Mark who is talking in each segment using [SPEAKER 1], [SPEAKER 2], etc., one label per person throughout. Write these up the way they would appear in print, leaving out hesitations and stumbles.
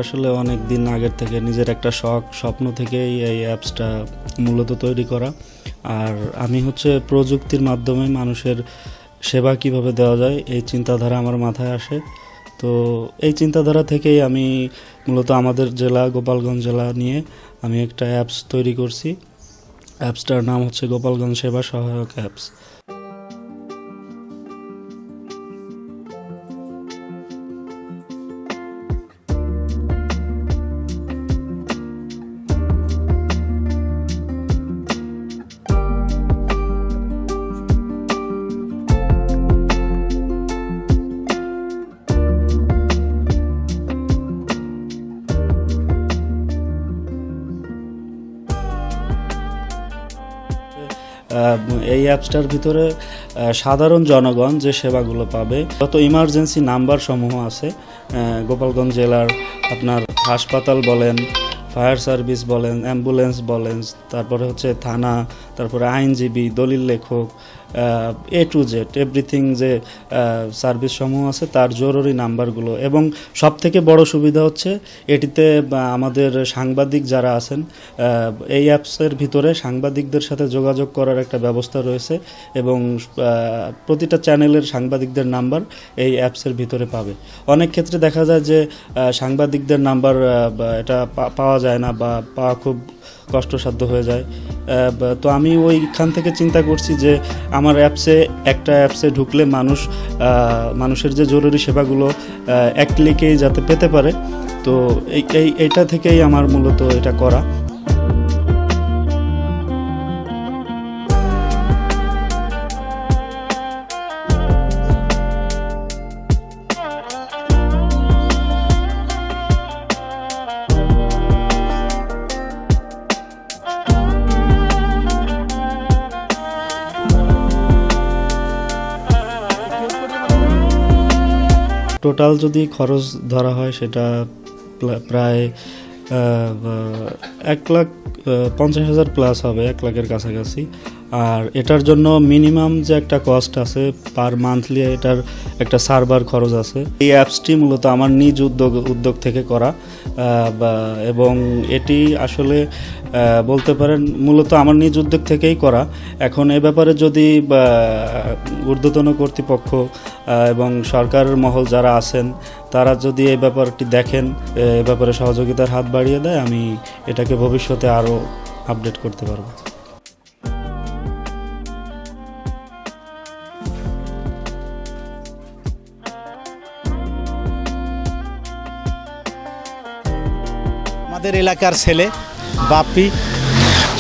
[SPEAKER 1] আসলে অনেক দিন আগের থেকে নিজের একটা স্বপ্ন থেকেই এই অ্যাপসটা মূলত তৈরি করা। আর আমি প্রযুক্তির মাধ্যমে মানুষের সেবা কিভাবে দেওয়া যায় এই চিন্তাধারা আমার মাথায় আসে। তো এই চিন্তাধারা থেকেই আমি মূলত আমাদের জেলা গোপালগঞ্জ জেলা নিয়ে আমি একটা অ্যাপস তৈরি করছি। অ্যাপসটার নাম গোপালগঞ্জ সেবা সহায়ক অ্যাপস। এই অ্যাপসটার ভিতরে সাধারণ জনগণ যে সেবাগুলো পাবে, যত ইমার্জেন্সি নাম্বার সমূহ আছে গোপালগঞ্জ জেলার, আপনার হাসপাতাল বলেন, ফায়ার সার্ভিস বলেন, অ্যাম্বুলেন্স বলেন, তারপরে থানা, তারপরে আইনজীবী, দলিল লেখক, A to Z এভরিথিং যে সার্ভিস সমূহ আছে তার জরুরি নাম্বারগুলো। এবং সবথেকে বড় সুবিধা এটিতে আমাদের সাংবাদিক যারা আছেন, এই অ্যাপসের ভিতরে সাংবাদিকদের সাথে যোগাযোগ করার একটা ব্যবস্থা রয়েছে এবং প্রতিটা চ্যানেলের সাংবাদিকদের নাম্বার এই অ্যাপসের ভিতরে পাবে। অনেক ক্ষেত্রে দেখা যায় যে সাংবাদিকদের নাম্বার এটা পাওয়া যায় না বা পাওয়া খুব কষ্টসাধ্য হয়ে যায়। তো আমি ওইখান থেকে চিন্তা করছি যে আমার একটা অ্যাপসে ঢুকলে মানুষের যে জরুরি সেবাগুলো এক ক্লিকেই যাতে পেতে পারে। তো এইটা থেকেই আমার মূলত এটা করা। টোটাল যদি খরচ ধরা হয় সেটা প্রায় 1,50,000 প্লাস হবে, 1 লাখের কাছাকাছি। আর এটার জন্য মিনিমাম যে একটা কস্ট আছে পার মান্থলি, এটার একটা সার্ভার খরচ আছে। এই অ্যাপসটি মূলত আমার নিজ উদ্যোগ থেকে করা এবং এটি আসলে বলতে পারেন মূলত আমার নিজ উদ্যোগ থেকেই করা। এখন এ ব্যাপারে যদি ঊর্ধ্বতন কর্তৃপক্ষ এবং সরকারের মহল যারা আছেন তারা যদি এই ব্যাপারটি দেখেন, এ ব্যাপারে সহযোগিতার হাত বাড়িয়ে দেয়, আমি এটাকে ভবিষ্যতে আরও আপডেট করতে পারবো।
[SPEAKER 2] আমাদের এলাকার ছেলে বাপ্পি,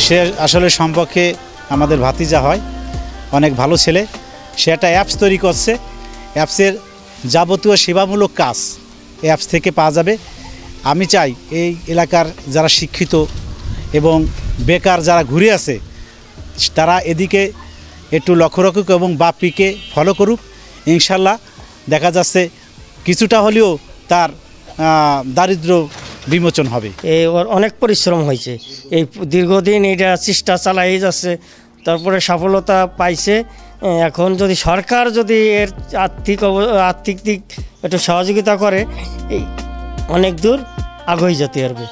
[SPEAKER 2] সে আসলে সম্পর্কে আমাদের ভাতিজা হয়, অনেক ভালো ছেলে। সে একটা অ্যাপস তৈরি করছে। অ্যাপসের যাবতীয় সেবামূলক কাজ অ্যাপস থেকে পাওয়া যাবে। আমি চাই এই এলাকার যারা শিক্ষিত এবং বেকার যারা ঘুরে আছে তারা এদিকে একটু লক্ষ্য রাখুক এবং বাপ্পিকে ফলো করুক। ইনশাল্লাহ দেখা যাচ্ছে কিছুটা হলেও তার দারিদ্র্য বিমোচন হবে।
[SPEAKER 3] ওর অনেক পরিশ্রম হয়েছে, এই দীর্ঘদিন এটা চেষ্টা চালাই যাচ্ছে, তারপরে সফলতা পাইছে। এখন যদি সরকার যদি এর আর্থিক দিক একটু সহযোগিতা করে, অনেক দূর আগে যেতে পারবে।